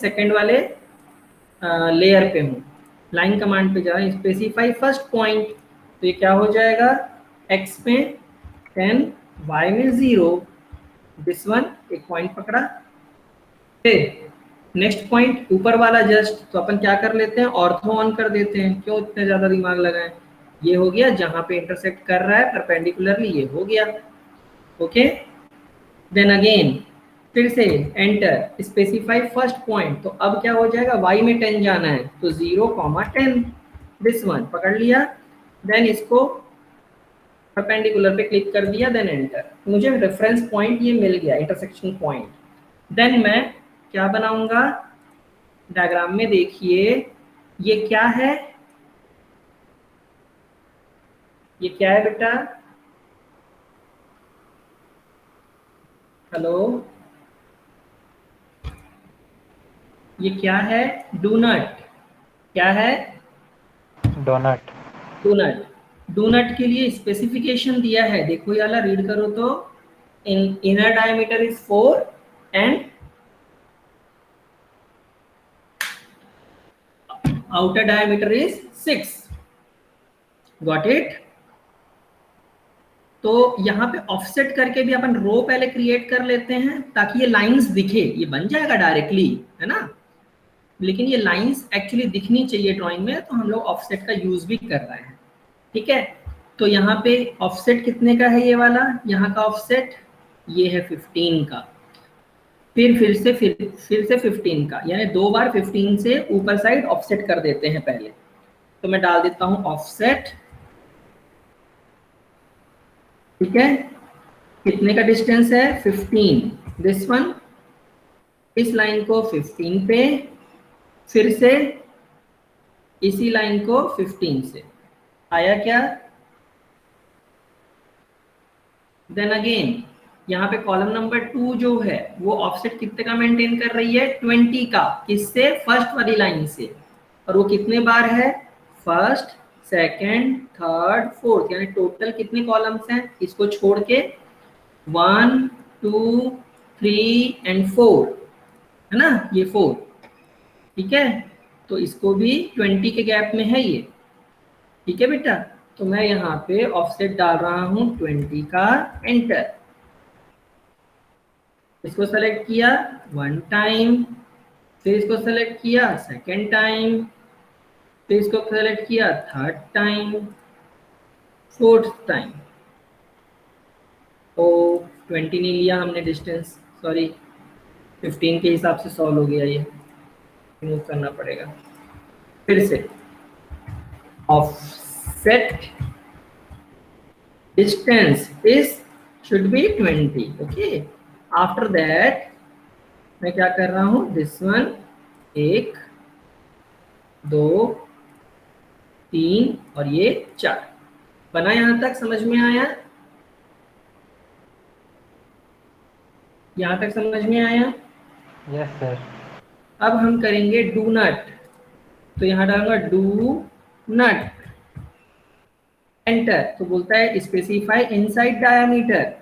Second वाले layer पे हूँ, लाइन कमांड पे जा रहा है, स्पेसिफाई फर्स्ट पॉइंट, तो ये क्या हो जाएगा, x में 10, y में 0, दिस वन एक पॉइंट पकड़ा। फिर नेक्स्ट पॉइंट ऊपर वाला जस्ट, तो अपन क्या कर लेते हैं, ऑर्थो ऑन कर देते हैं, क्यों इतना ज्यादा दिमाग लगाएं। ये हो गया जहां पे इंटरसेक्ट कर रहा है परपेंडिकुलरली, ये हो गया। ओके, देन अगेन फिर से एंटर, स्पेसिफाई फर्स्ट पॉइंट, तो अब क्या हो जाएगा, y में 10 जाना है, तो 0, 10, दिस वन पकड़ लिया। देन इसको परपेंडिकुलर पे क्लिक कर दिया, देन एंटर, मुझे रेफरेंस पॉइंट ये मिल गया, इंटरसेक्शन पॉइंट। देन मैं क्या बनाऊंगा, डायग्राम में देखिए, ये क्या है, ये क्या है बेटा, हेलो, ये क्या है, डोनट, क्या है, डोनट। डोनट। डोनट के लिए स्पेसिफिकेशन दिया है, देखो ये वाला रीड करो तो, inner diameter is 4 and outer diameter is 6, got it. तो यहाँ पे ऑफसेट करके भी अपन रो पहले क्रिएट कर लेते हैं ताकि ये लाइंस दिखे, ये बन जाएगा डायरेक्टली, है ना, लेकिन ये लाइंस एक्चुअली दिखनी चाहिए ड्राइंग में, तो हम लोग ऑफसेट का यूज भी कर रहे हैं। ठीक है, तो यहाँ पे ऑफसेट कितने का है, ये वाला यहाँ का ऑफसेट ये है 15 का, फिर से 15 का, यानी 2 बार 15 से ऊपर साइड ऑफसेट कर देते हैं पहले। तो मैं डाल देता हूँ ऑफसेट, ठीक है, कितने का डिस्टेंस है, 15, दिस वन, इस लाइन को 15 पे, फिर से इसी लाइन को 15 से, आया क्या। देन अगेन यहाँ पे कॉलम नंबर 2 जो है वो ऑफसेट कितने का मेंटेन कर रही है, 20 का, किससे, फर्स्ट वाली लाइन से, और वो कितने बार है, फर्स्ट, सेकंड, थर्ड, फोर्थ, यानी टोटल कितने कॉलम्स हैं, इसको छोड़ के 1, 2, 3 एंड 4, है ना, ये 4, ठीक है, तो इसको भी 20 के गैप में है ये, ठीक है बेटा। तो मैं यहाँ पे ऑफसेट डाल रहा हूँ 20 का, एंटर, इसको सेलेक्ट किया 1 टाइम, फिर इसको सेलेक्ट किया सेकेंड टाइम, फिर इसको सेलेक्ट किया थर्ड टाइम, फोर्थ टाइम, तो 20 नहीं लिया हमने डिस्टेंस, सॉरी 15 के हिसाब से सॉल्व हो गया, ये मूव करना पड़ेगा। फिर से offset distance is should be 20, okay. After that मैं क्या कर रहा हूँ, दिस वन, 1, 2, 3 और ये 4 बना, यहां तक समझ में आया, यहां तक समझ में आया। Yes sir. अब हम करेंगे डू नट, तो यहां डालूंगा डू नट, एंटर, तो बोलता है स्पेसिफाई इनसाइड डायमीटर,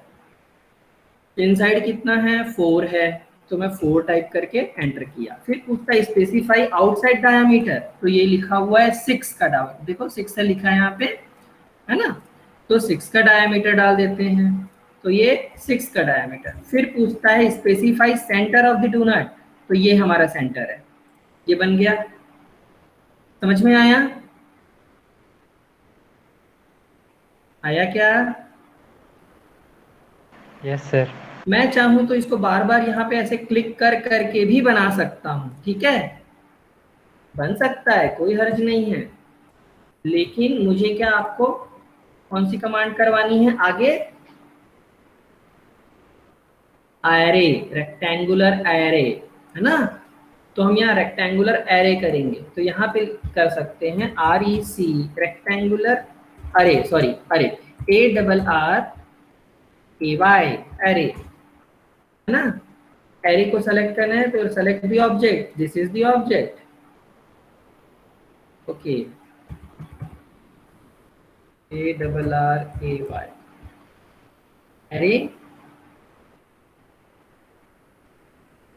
इनसाइड कितना है, 4 है, तो मैं 4 टाइप करके एंटर किया। फिर पूछता है स्पेसिफाई आउटसाइड डायमीटर, तो ये लिखा हुआ है 6 का डायमीटर, देखो 6 है लिखा है यहाँ पे, है ना, तो 6 का डायमीटर डाल देते हैं, तो ये 6 का डायमीटर। फिर पूछता है specify centre of the doughnut, तो ये हमारा सेंटर है, ये बन गया, समझ में आया, आया क्या। Yes sir. मैं चाहूं तो इसको बार बार यहाँ पे ऐसे क्लिक कर करके भी बना सकता हूँ, ठीक है, बन सकता है, कोई हर्ज नहीं है, लेकिन मुझे क्या आपको कौन सी कमांड करवानी है आगे, एरे, रेक्टेंगुलर एरे, है ना, तो हम यहाँ रेक्टेंगुलर एरे करेंगे, तो यहाँ पे कर सकते हैं REC, रेक्टेंगुलर अरे, सॉरी अरे, ARRAY, एरे, है ना, एरे को सेलेक्ट करना है तो select the object, this is the object, okay, ARRAY, अरे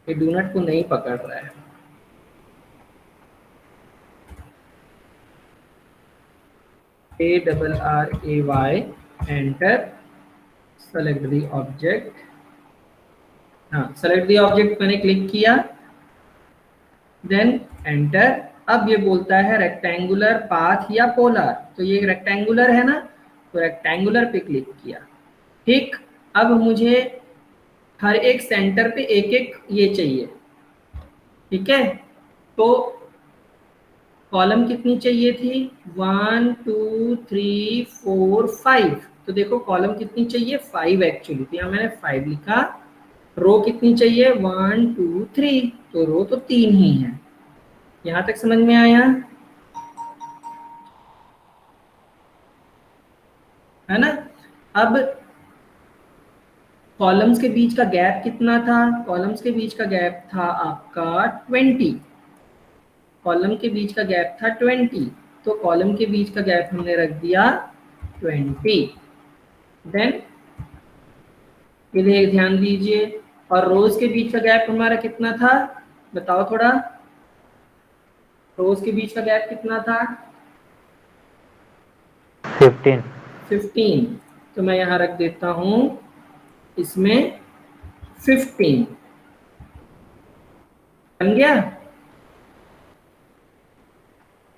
ये डोनट को नहीं पकड़ रहा है, ARRAY, enter, select the object. हाँ, सेलेक्ट द ऑब्जेक्ट मैंने क्लिक किया, देन एंटर। अब ये बोलता है रेक्टेंगुलर, पाथ या पोलर, तो ये रेक्टेंगुलर है ना, तो रेक्टेंगुलर पे क्लिक किया। ठीक, अब मुझे हर एक सेंटर पे एक एक ये चाहिए, ठीक है। तो कॉलम कितनी चाहिए थी, 1 2 3 4 5, तो देखो कॉलम कितनी चाहिए, 5 एक्चुअली, तो यहाँ मैंने 5 लिखा। रो कितनी चाहिए, 1 2 3, तो रो तो 3 ही है। यहाँ तक समझ में आया है ना। अब कॉलम्स के बीच का गैप कितना था, कॉलम्स के बीच का गैप था आपका 20, कॉलम के बीच का गैप था 20, तो कॉलम के बीच का गैप हमने रख दिया 20। देन इधर ध्यान दीजिए, और रोज के बीच का गैप हमारा कितना था, बताओ थोड़ा, रोज के बीच का गैप कितना था, 15। 15, तो मैं यहाँ रख देता हूँ इसमें 15, बन गया।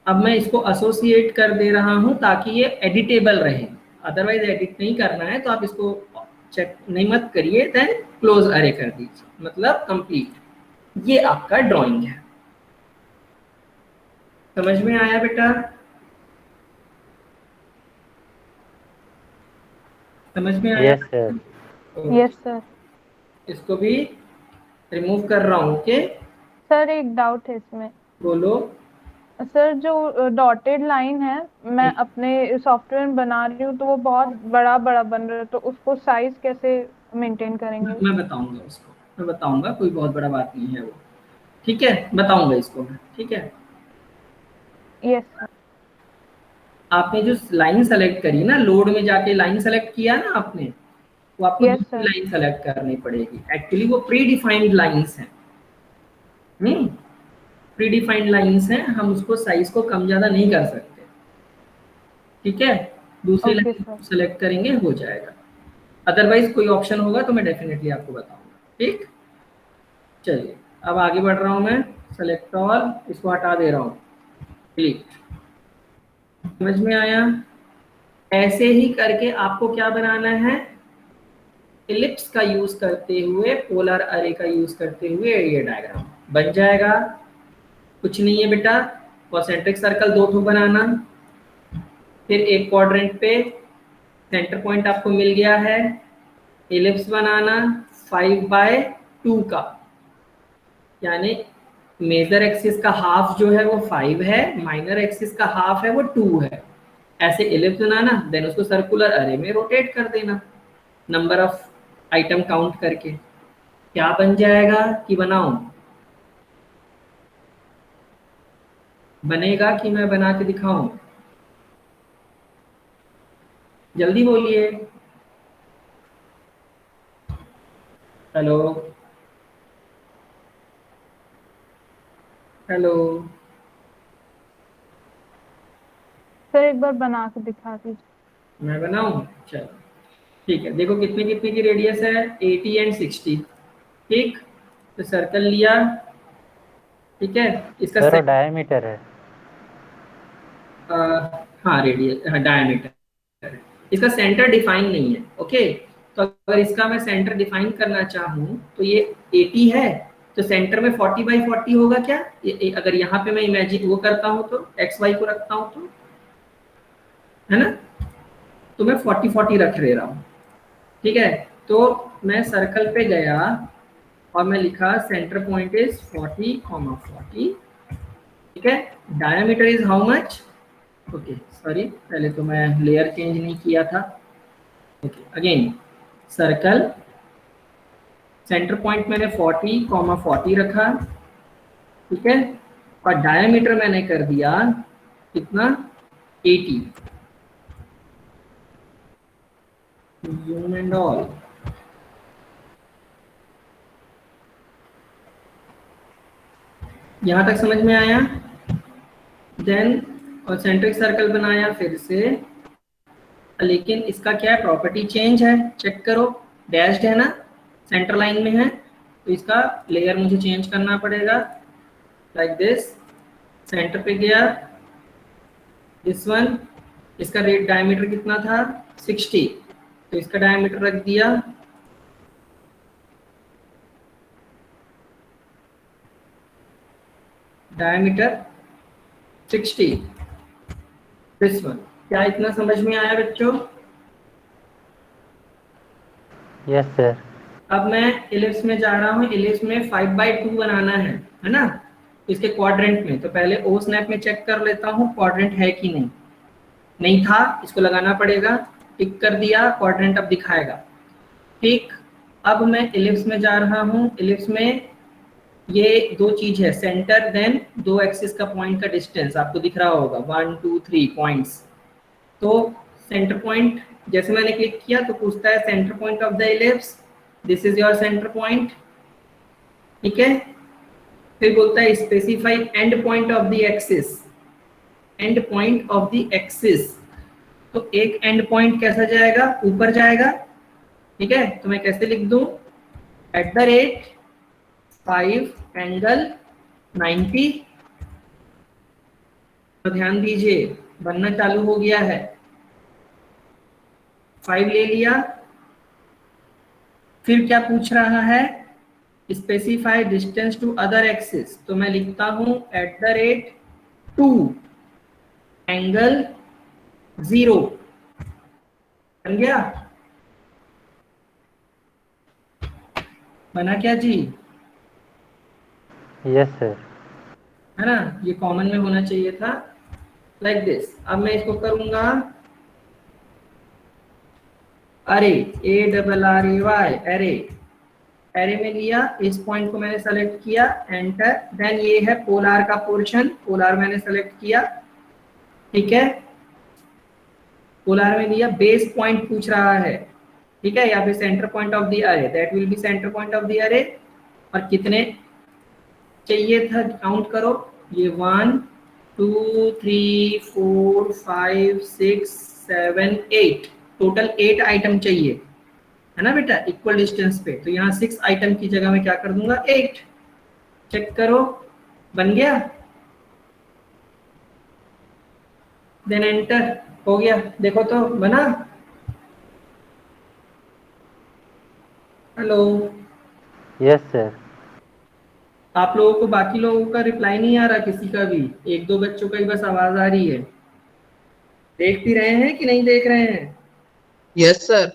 अब मैं इसको एसोसिएट कर दे रहा हूं ताकि ये एडिटेबल रहे, अदरवाइज एडिट नहीं करना है तो आप इसको चेक नहीं मत करिए, देन क्लोज अरे कर दीजिए, मतलब कंप्लीट। ये आपका ड्राइंग है। समझ में आया बेटा, समझ में आया। Yes sir. Yes sir. इसको भी रिमूव कर रहा हूँ, ओके। सर एक डाउट है इसमें। बोलो। सर जो डॉटेड लाइन है, मैं अपने सॉफ्टवेयर में बना रही हूँ तो वो बहुत बड़ा बड़ा बन रहा है, तो उसको साइज कैसे मेंटेन करेंगे? मैं बताऊंगा उसको, मैं बताऊंगा, कोई बहुत बड़ा बात नहीं है वो, ठीक है, बताऊंगा इसको मैं, ठीक है। Yes sir. आपने जो लाइन सेलेक्ट करी ना, लोड में जाके लाइन सेलेक्ट किया ना आपने, वो आपको यस दूसरी सर। लाइन सेलेक्ट करनी पड़ेगी, एक्चुअली वो प्री डिफाइंड लाइंस हैं। प्री डिफाइंड लाइंस हैं, हम उसको साइज को कम ज़्यादा नहीं कर सकते, ठीक है। दूसरी ओके लाइन सर। सेलेक्ट करेंगे, हो जाएगा। अदरवाइज कोई ऑप्शन होगा तो मैं डेफिनेटली आपको बताऊंगा, ठीक। चलिए, अब आगे बढ़ रहा हूँ मैं, सेलेक्ट ऑल, इसको हटा दे रहा हूँ, क्लिक। समझ में आया। ऐसे ही करके आपको क्या बनाना है, इलिप्स का यूज करते हुए, पोलर अरे का यूज करते हुए ये डायग्राम बन जाएगा। कुछ नहीं है बेटा, कॉन्सेंट्रिक सर्कल 2 ठो बनाना, फिर एक क्वाड्रेंट पे सेंटर पॉइंट आपको मिल गया है, इलिप्स बनाना 5/2 का, यानी मेजर एक्सिस का हाफ जो है वो 5 है, माइनर एक्सिस का हाफ है वो 2 है। ऐसे इलिप्स बनाना, देन उसको सर्कुलर अरे में रोटेट कर देना, नंबर ऑफ आइटम काउंट करके। क्या बन जाएगा कि बनाऊं, बनेगा कि मैं बना के दिखाऊं, जल्दी बोलिए। Hello, hello. सर एक बार बना के दिखा दीजिए। मैं बनाऊं, चलो ठीक है। देखो कितने कितने की रेडियस है, 80 एंड 60, ठीक। तो सर्कल लिया, ठीक है। इसका सर वो डायमीटर है। हाँ रेडियस, हाँ डायमीटर। इसका सेंटर डिफाइन नहीं है, ओके। तो अगर इसका मैं सेंटर डिफाइन करना चाहूँ तो ये 80 है, तो सेंटर में 40/40 होगा क्या, अगर यहाँ पे मैं इमेजिन वो करता हूँ तो एक्स वाई को रखता हूँ तो, है ना। तो मैं 40/40 रख ले रहा हूँ, ठीक है। तो मैं सर्कल पे गया और मैं लिखा सेंटर पॉइंट इज 40,40, ठीक है। Diameter is how much, okay sorry, पहले तो मैं लेयर चेंज नहीं किया था, okay again. Circle centre point मैंने 40,40 रखा, ठीक है। और डायमीटर मैंने कर दिया कितना, 80। जूम एंड ऑल, यहाँ तक समझ में आया। देन और सेंट्रिक सर्कल बनाया फिर से, लेकिन इसका क्या है, प्रॉपर्टी चेंज है, चेक करो, डैश्ड है ना, सेंटर लाइन में है, तो इसका लेयर मुझे चेंज करना पड़ेगा, लाइक दिस, सेंटर पे गया, दिस वन, इसका रेट डायमीटर कितना था 60, तो इसका डायमीटर रख दिया डायमीटर 60, दिस वन। क्या इतना समझ में आया बच्चों? Yes sir. अब मैं इलिप्स में जा रहा हूँ, इलिप्स में 5/2 बनाना है ना, इसके क्वाड्रेंट में, तो पहले ओ स्नैप में चेक कर लेता हूँ क्वाड्रेंट है कि नहीं, नहीं था, इसको लगाना पड़ेगा, टिक कर दिया, क्वाड्रेंट अब दिखाएगा, ठीक। अब मैं इलिप्स में जा रहा हूँ, इलिप्स में ये दो चीज है, सेंटर देन दो एक्सिस का पॉइंट का डिस्टेंस आपको दिख रहा होगा, 1 2 3 पॉइंट्स, तो सेंटर पॉइंट जैसे मैंने क्लिक किया तो पूछता है centre point of the ellipse, this is your centre point, ठीक है। फिर बोलता है specify and point of the axis, and point of the axis, तो एक एंड पॉइंट कैसा जाएगा, ऊपर जाएगा, ठीक है, तो मैं कैसे लिख दूं, @5 एंगल 90, तो ध्यान दीजिए बनना चालू हो गया है, 5 ले लिया, फिर क्या पूछ रहा है, specify distance to other axis, तो मैं लिखता हूं @2 एंगल 0, बन गया, बना क्या जी, यस सर। है ना, ये कॉमन में होना चाहिए था, लाइक दिस। अब मैं इसको करूंगा अरे, ARRAY, अरे, एरे में लिया, इस पॉइंट को मैंने सेलेक्ट किया, एंटर, देन ये है पोलार का पोर्शन, पोलार मैंने सेलेक्ट किया, ठीक है, पोलार में लिया, बेस पॉइंट पूछ रहा है, ठीक है, या फिर सेंटर पॉइंट ऑफ द अरे, that will B centre point of the अरे, और कितने चाहिए था काउंट करो, ये 1 2 3 4 5 6 7 8, टोटल 8 आइटम चाहिए, है ना बेटा, इक्वल डिस्टेंस पे, तो यहाँ 6 आइटम की जगह में क्या कर दूंगा 8, चेक करो, बन गया, देन एंटर, हो गया, देखो तो बना, हेलो, यस सर। आप लोगों को बाकी लोगों का रिप्लाई नहीं आ रहा, किसी का भी, एक दो बच्चों का ही बस आवाज आ रही है, देख भी रहे हैं कि नहीं देख रहे हैं? Yes sir.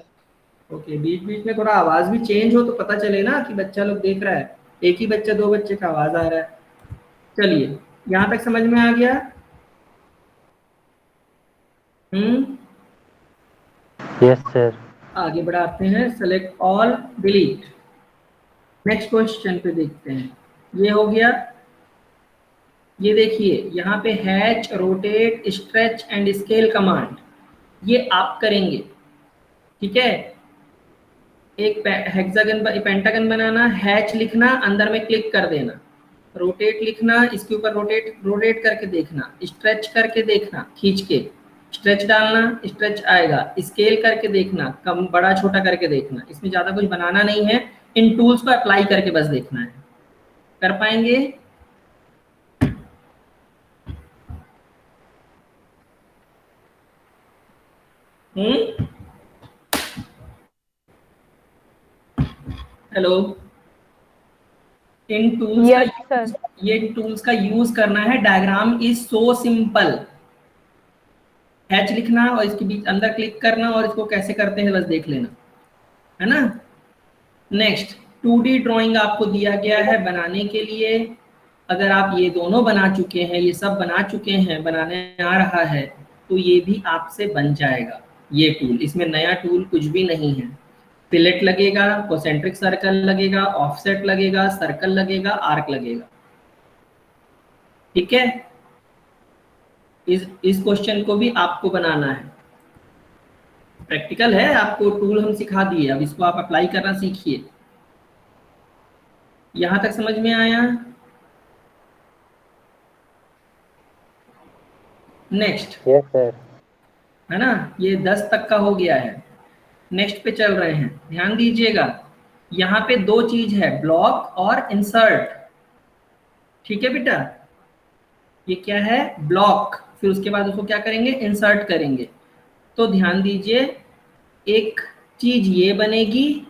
ओके, बीच बीच में थोड़ा आवाज भी चेंज हो तो पता चले ना कि बच्चा लोग देख रहा है, एक ही बच्चा दो बच्चे का आवाज आ रहा है। चलिए, यहां तक समझ में आ गया? Yes sir. आगे बढ़ाते हैं, select all, delete, next question पे देखते हैं, ये हो गया, ये देखिए यहाँ पे hatch, rotate, stretch and scale command, ये आप करेंगे, ठीक है, एक हेक्सागन पेंटागन बनाना, हैच लिखना, अंदर में क्लिक कर देना, रोटेट लिखना, इसके ऊपर रोटेट रोटेट करके देखना, स्ट्रेच करके देखना, खींच के स्ट्रेच डालना, स्ट्रेच आएगा, स्केल करके देखना, कम बड़ा छोटा करके देखना, इसमें ज्यादा कुछ बनाना नहीं है, इन टूल्स को अप्लाई करके बस देखना है, कर पाएंगे? हेलो, इन टूल्स यस का सर। ये टूल्स का यूज करना है, diagram is so simple, hatch लिखना और इसके बीच अंदर क्लिक करना, और इसको कैसे करते हैं बस देख लेना, है ना। नेक्स्ट, 2D ड्राइंग आपको दिया गया है बनाने के लिए, अगर आप ये दोनों बना चुके हैं, ये सब बना चुके हैं, बनाने आ रहा है, तो ये भी आपसे बन जाएगा, ये टूल, इसमें नया टूल कुछ भी नहीं है, फिलेट लगेगा, कॉन्सेंट्रिक सर्कल लगेगा, ऑफसेट लगेगा, सर्कल लगेगा, आर्क लगेगा, ठीक है। इस क्वेश्चन को भी आपको बनाना है, प्रैक्टिकल है, आपको टूल हम सिखा दिए, अब इसको आप अप्लाई करना सीखिए। यहां तक समझ में आया? Next, yes sir. है ना, ये 10 तक का हो गया है। नेक्स्ट पे चल रहे हैं, ध्यान दीजिएगा, यहाँ पे दो चीज है, ब्लॉक और इंसर्ट। ठीक है बेटा, ये क्या है, ब्लॉक, फिर उसके बाद उसको क्या करेंगे, इंसर्ट करेंगे। तो ध्यान दीजिए, एक चीज ये बनेगी,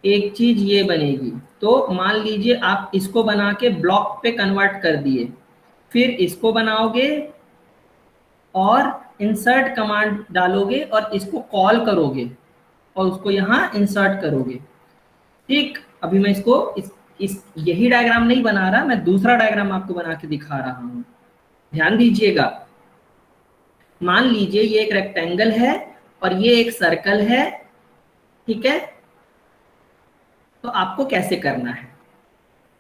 एक चीज ये बनेगी। तो मान लीजिए आप इसको बना के ब्लॉक पे कन्वर्ट कर दिए, फिर इसको बनाओगे और इंसर्ट कमांड डालोगे और इसको कॉल करोगे और उसको यहाँ इंसर्ट करोगे। ठीक, अभी मैं इसको इस यही डायग्राम नहीं बना रहा, मैं दूसरा डायग्राम आपको बना के दिखा रहा हूं। ध्यान दीजिएगा, मान लीजिए ये एक रेक्टेंगल है और ये एक सर्कल है। ठीक है, तो आपको कैसे करना है,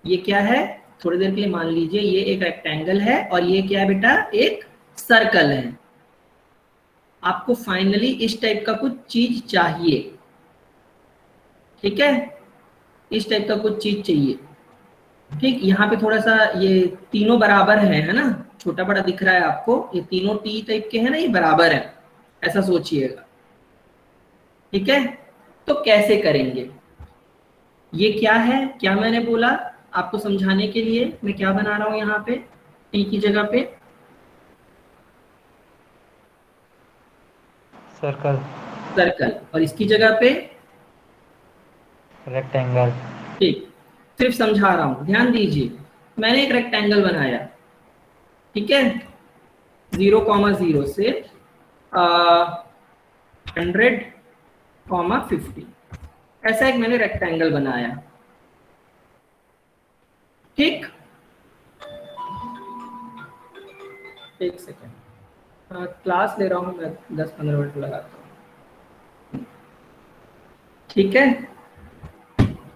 ये क्या है, थोड़ी देर के लिए मान लीजिए ये एक रेक्टेंगल है और ये क्या है बेटा, एक सर्कल है। आपको फाइनली इस टाइप का कुछ चीज चाहिए। ठीक है, इस टाइप का कुछ चीज चाहिए। ठीक, यहाँ पे थोड़ा सा ये तीनों बराबर है ना, छोटा बड़ा दिख रहा है आपको, ये तीनों टी टाइप के हैं ना, ये बराबर है, ऐसा सोचिएगा। ठीक है, तो कैसे करेंगे, ये क्या है, क्या मैंने बोला आपको समझाने के लिए, मैं क्या बना रहा हूं यहाँ पे, टी की जगह पे सर्कल, सर्कल, और इसकी जगह पे रेक्टेंगल। ठीक, सिर्फ समझा रहा हूं, ध्यान दीजिए, मैंने एक रेक्टेंगल बनाया। ठीक है, 0,0 से 100,50, ऐसा एक मैंने रेक्टेंगल बनाया। ठीक, एक सेकेंड, क्लास ले रहा हूं मैं, 10-15 मिनट लगाता हूँ। ठीक है,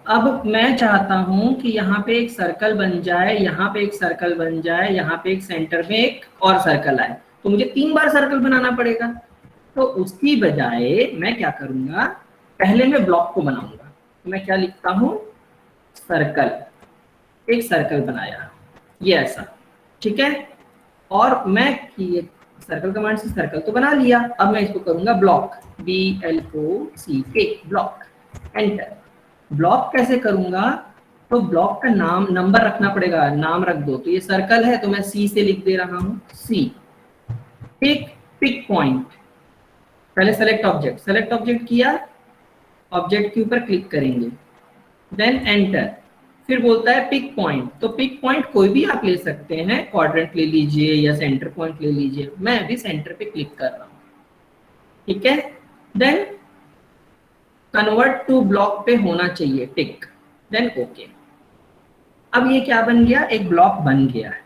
अब मैं चाहता हूं कि यहाँ पे एक सर्कल बन जाए, यहाँ पे एक सर्कल बन जाए, यहाँ पे एक सेंटर में एक और सर्कल आए, तो मुझे 3 बार सर्कल बनाना पड़ेगा। तो उसकी बजाय मैं क्या करूंगा, पहले मैं ब्लॉक को बनाऊंगा। तो मैं क्या लिखता हूं, सर्कल, एक सर्कल बनाया, ये ऐसा। ठीक है, और मैं ये सर्कल कमांड से सर्कल तो बना लिया, अब मैं इसको करूंगा block, BLOCK, block, enter. Block कैसे करूंगा, तो ब्लॉक का नाम, नंबर रखना पड़ेगा, नाम रख दो। तो ये सर्कल है तो मैं C से लिख दे रहा हूं, C। ठीक, पिक पॉइंट, पहले सेलेक्ट ऑब्जेक्ट, सेलेक्ट ऑब्जेक्ट किया, ऑब्जेक्ट के ऊपर क्लिक करेंगे, देन एंटर। फिर बोलता है पिक पॉइंट, तो पिक पॉइंट कोई भी आप ले सकते हैं, क्वाड्रेंट ले लीजिए या सेंटर पॉइंट ले लीजिए, मैं अभी सेंटर पे क्लिक कर रहा हूं। ठीक है, देन कन्वर्ट टू ब्लॉक पे होना चाहिए टिक, देन ओके। अब ये क्या बन गया, एक ब्लॉक बन गया है।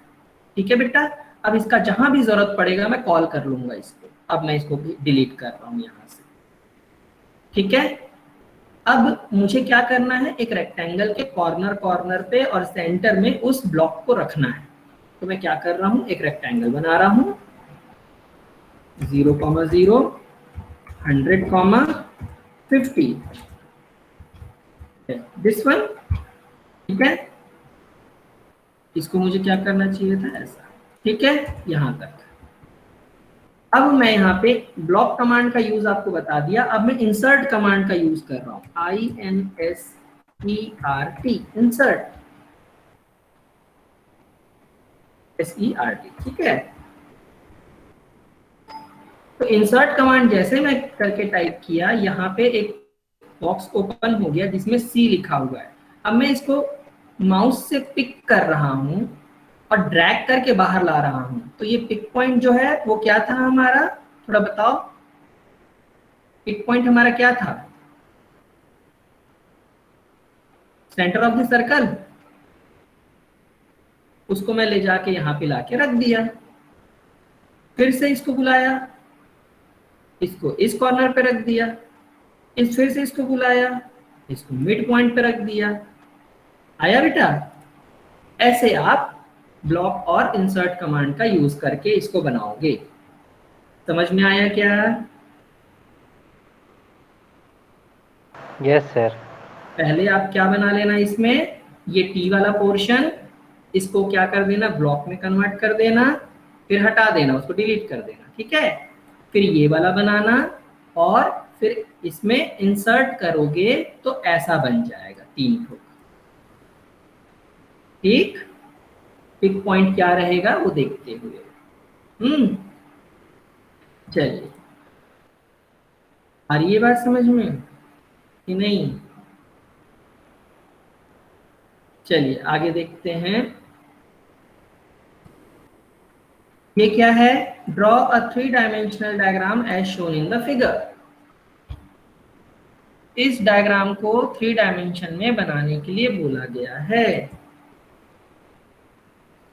ठीक है बेटा, अब इसका जहां भी जरूरत पड़ेगा मैं कॉल कर लूंगा इसको। अब मैं इसको डिलीट कर रहा हूं यहां से। ठीक है, अब मुझे क्या करना है, एक रेक्टेंगल के कॉर्नर कॉर्नर पे और सेंटर में उस ब्लॉक को रखना है। तो मैं क्या कर रहा हूं, एक रेक्टेंगल बना रहा हूं, 0,0, 100,50, दिस वन। ठीक है, इसको मुझे क्या करना चाहिए था, ऐसा। ठीक है, यहां तक। अब मैं यहाँ पे ब्लॉक कमांड का यूज आपको बता दिया, अब मैं इंसर्ट कमांड का यूज कर रहा हूं, INSERT, इंसर्ट, SERT। ठीक है, तो इंसर्ट कमांड जैसे मैं करके टाइप किया, यहाँ पे एक बॉक्स ओपन हो गया जिसमें C लिखा हुआ है। अब मैं इसको माउस से पिक कर रहा हूं और ड्रैग करके बाहर ला रहा हूं। तो ये पिक पॉइंट जो है वो क्या था हमारा, थोड़ा बताओ, पिक पॉइंट हमारा क्या था, सेंटर ऑफ द सर्कल। उसको मैं ले जाके यहाँ पे लाके रख दिया, फिर से इसको बुलाया, इसको इस कॉर्नर पे रख दिया, इस फिर से इसको बुलाया, इसको मिड पॉइंट पे रख दिया। आया बेटा, ऐसे आप ब्लॉक और इंसर्ट कमांड का यूज करके इसको बनाओगे। समझ में आया क्या? Yes sir. पहले आप क्या बना लेना इसमें, ये टी वाला पोर्शन, इसको क्या कर देना, ब्लॉक में कन्वर्ट कर देना, फिर हटा देना, उसको डिलीट कर देना। ठीक है, फिर ये वाला बनाना और फिर इसमें इंसर्ट करोगे तो ऐसा बन जाएगा 3 ठो। ठीक, पिक पॉइंट क्या रहेगा वो देखते हुए। चलिए, आ रही है बात समझ में कि नहीं? चलिए आगे देखते हैं। ये क्या है? Draw a 3 dimensional diagram as shown in the figure. इस डायग्राम को 3 डायमेंशन में बनाने के लिए बोला गया है।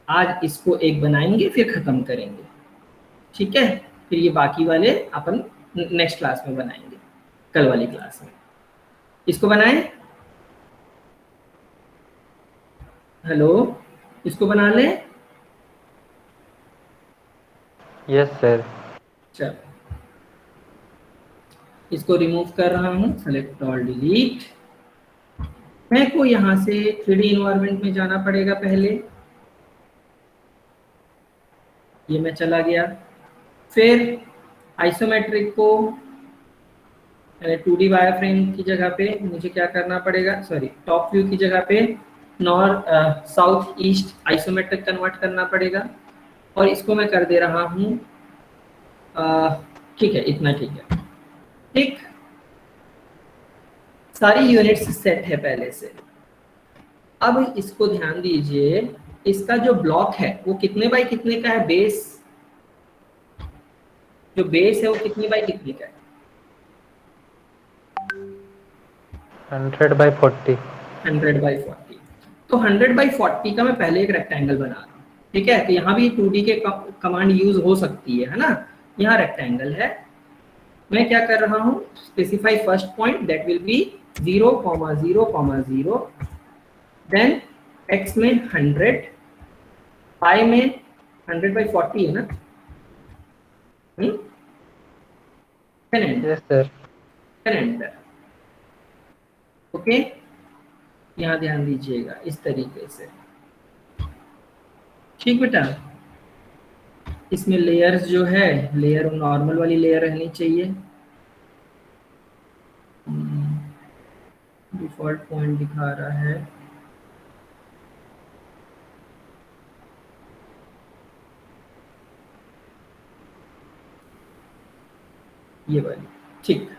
आज इसको एक बनाएंगे फिर खत्म करेंगे, ठीक है? फिर ये बाकी वाले अपन नेक्स्ट क्लास में बनाएंगे, कल वाली क्लास में। इसको बनाएं? हेलो, इसको बना लें? Yes sir. चलो, इसको रिमूव कर रहा हूँ, सेलेक्ट ऑल डिलीट। मैं को यहाँ से 3D इन्वायरमेंट में जाना पड़ेगा पहले। ये मैं चला गया। फिर आइसोमेट्रिक को 2D वायरफ्रेम की जगह पे मुझे क्या करना पड़ेगा, सॉरी टॉप व्यू की जगह पे north south east isometric convert करना पड़ेगा। और इसको मैं कर दे रहा हूँ, ठीक है, इतना ठीक है। ठीक, सारी यूनिट्स सेट है पहले से। अब इसको ध्यान दीजिए, इसका जो ब्लॉक है वो कितने बाई कितने का है? बेस, जो बेस है वो कितने बाई कितने का है? 100/40। 100/40। तो 100/40 का मैं पहले एक रेक्टेंगल बना रहा हूँ, ठीक है? तो यहाँ भी 2D के कमांड यूज हो सकती है ना? यहाँ रेक्टेंगल है, मैं क्या कर रहा हूँ, specify first point that will be 0,0,0, then x में 100, y में 100/40 है ना? Yes sir. एंटर। ओके, यहाँ ध्यान दीजिएगा इस तरीके से। ठीक बेटा, इसमें लेयर्स जो है, लेयर नॉर्मल वाली लेयर रहनी चाहिए। डिफॉल्ट पॉइंट दिखा रहा है, ये वाली। ठीक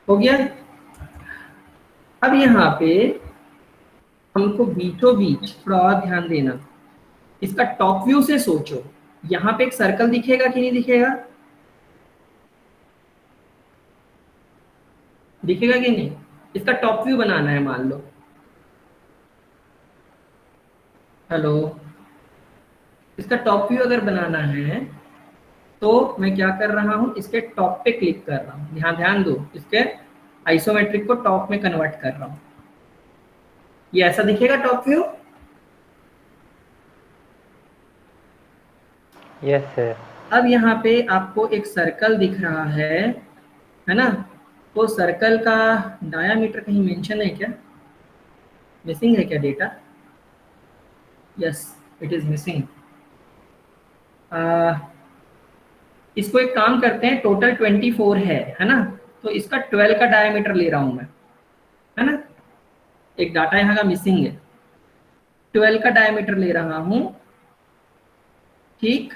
हो गया। अब यहाँ पे हमको बीचों बीच थोड़ा और ध्यान देना, इसका टॉप व्यू से सोचो। यहाँ पे एक सर्कल दिखेगा कि नहीं दिखेगा? दिखेगा कि नहीं? इसका टॉप व्यू बनाना है मान लो। हेलो, इसका टॉप व्यू अगर बनाना है तो मैं क्या कर रहा हूँ, इसके टॉप पे क्लिक कर रहा हूँ। यहाँ ध्यान दो, इसके आइसोमेट्रिक को टॉप में कन्वर्ट कर रहा हूँ। ये ऐसा दिखेगा टॉप व्यू? Yes sir. अब यहाँ पे आपको एक सर्कल दिख रहा है ना? तो सर्कल का डायामीटर कहीं मेंशन है क्या? मिसिंग है क्या data? Yes, it is missing. इसको एक काम करते हैं, टोटल 24 है ना? तो इसका 12 का डायमीटर ले रहा हूं मैं, है ना? एक डाटा यहाँ का मिसिंग है, 12 का डायमीटर ले रहा हूं। ठीक,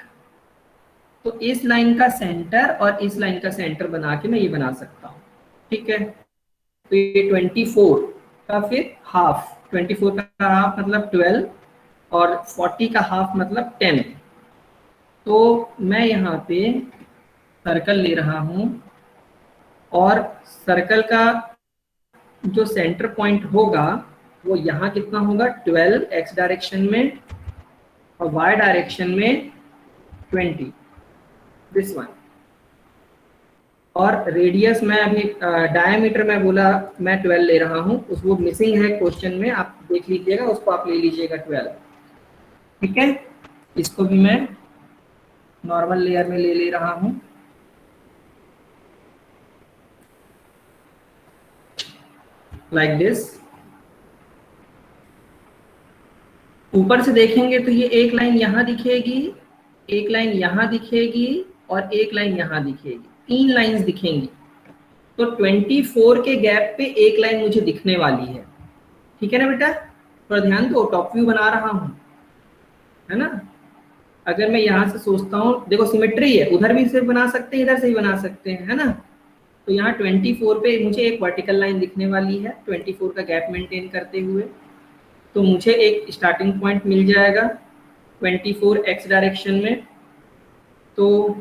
तो इस लाइन का सेंटर और इस लाइन का सेंटर बना के मैं ये बना सकता हूँ। ठीक है, तो ये 24 का फिर हाफ, 24 का हाफ मतलब 12 और 40 का हाफ मतलब 10। तो मैं यहाँ पे सर्कल ले रहा हूँ और सर्कल का जो सेंटर पॉइंट होगा वो यहाँ कितना होगा, 12 x डायरेक्शन में और y डायरेक्शन में 20, दिस वन। और रेडियस मैं अभी डायमीटर में बोला मैं 12 ले रहा हूँ, उस वो मिसिंग है क्वेश्चन में, आप देख लीजिएगा, उसको आप ले लीजिएगा 12। ठीक है, इसको भी मैं नॉर्मल लेयर में ले रहा हूँ। Like this. ऊपर से देखेंगे तो ये एक लाइन यहाँ दिखेगी, एक लाइन यहाँ दिखेगी और एक लाइन यहाँ दिखेगी, 3 लाइंस दिखेंगी। तो 24 के गैप पे एक लाइन मुझे दिखने वाली है, ठीक है ना बेटा? थोड़ा ध्यान दो, टॉप व्यू बना रहा हूँ, है ना? अगर मैं यहाँ से सोचता हूँ, देखो सिमेट्री है, उधर भी से बना सकते हैं, इधर से भी बना सकते हैं, है ना? तो यहाँ 24 पे मुझे एक वर्टिकल लाइन दिखने वाली है 24 का गैप मेंटेन करते हुए। तो मुझे एक स्टार्टिंग पॉइंट मिल जाएगा 24 एक्स डायरेक्शन में। तो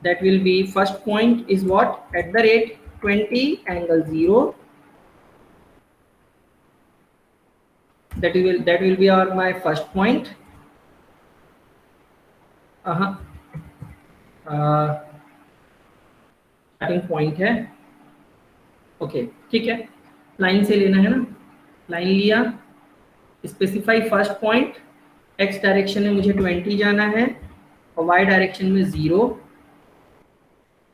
that will be first point is what at the rate 20 angle 0, that will be our my first point. Starting point है, ओके ठीक है, लाइन से लेना है ना, लाइन लिया, specify first point, x direction में मुझे 20 जाना है और वाई डायरेक्शन में 0,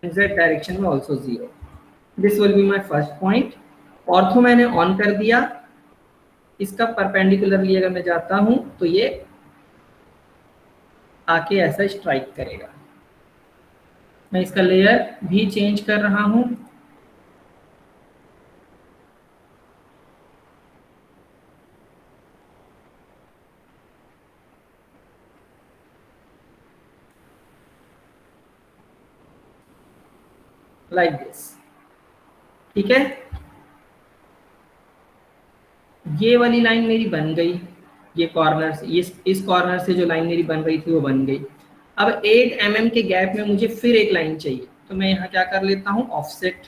जेड डायरेक्शन में also 0। This will be my first point. Ortho मैंने ऑन कर दिया, इसका परपेंडिकुलरली अगर मैं जाता हूं तो ये आके ऐसा स्ट्राइक करेगा। मैं इसका लेयर भी चेंज कर रहा हूं, लाइक दिस, ठीक है? ये वाली लाइन मेरी बन गई, ये कॉर्नर से, इस कॉर्नर से जो लाइन मेरी बन रही थी वो बन गई। अब 8 mm के गैप में मुझे फिर एक लाइन चाहिए, तो मैं यहाँ क्या कर लेता हूँ, ऑफसेट।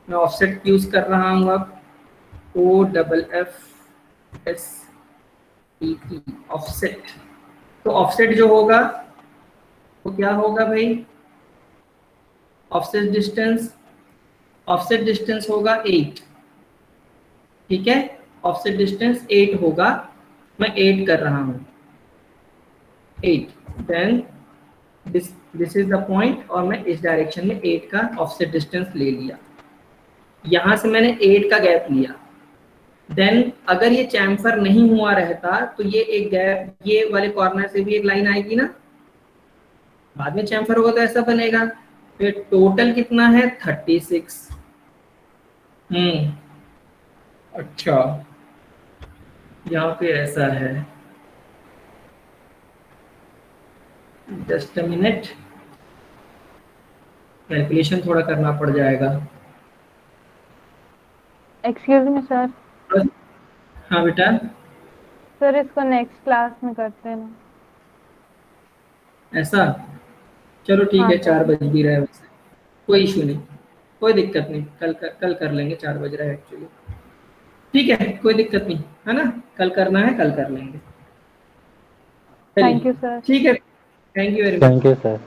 मैं ऑफसेट यूज कर रहा हूँ अब, OFFSET, ऑफसेट। तो ऑफसेट जो होगा वो क्या होगा भाई, ऑफसेट डिस्टेंस होगा 8, ठीक है? ऑफसेट डिस्टेंस 8 होगा, मैं 8 कर रहा हूँ, 8, then this is the point, और मैं इस डायरेक्शन में 8 का ऑफसेट डिस्टेंस ले लिया। यहाँ से मैंने 8 का गैप लिया, देन अगर ये चैम्फर नहीं हुआ रहता तो ये एक गैप, ये वाले कॉर्नर से भी एक लाइन आएगी ना, बाद में चैम्फर होगा तो ऐसा बनेगा। फिर टोटल कितना है, 36। अच्छा, यहाँ पे ऐसा है, जस्ट अ मिनट, कैलकुलेशन थोड़ा करना पड़ जाएगा। Excuse me sir. हाँ बेटा। सर इसको नेक्स्ट क्लास में करते हैं ना। ऐसा, चलो ठीक हाँ है, सर। 4 बज भी रहा है वैसे, कोई इशू नहीं, कोई दिक्कत नहीं, कल कर लेंगे, 4 बज रहा है एक्चुअली, ठीक है, कोई दिक्कत नहीं, है ना? कल करना है, कल कर लेंगे। Thank you sir. ठीक है, thank you very much. Thank you sir.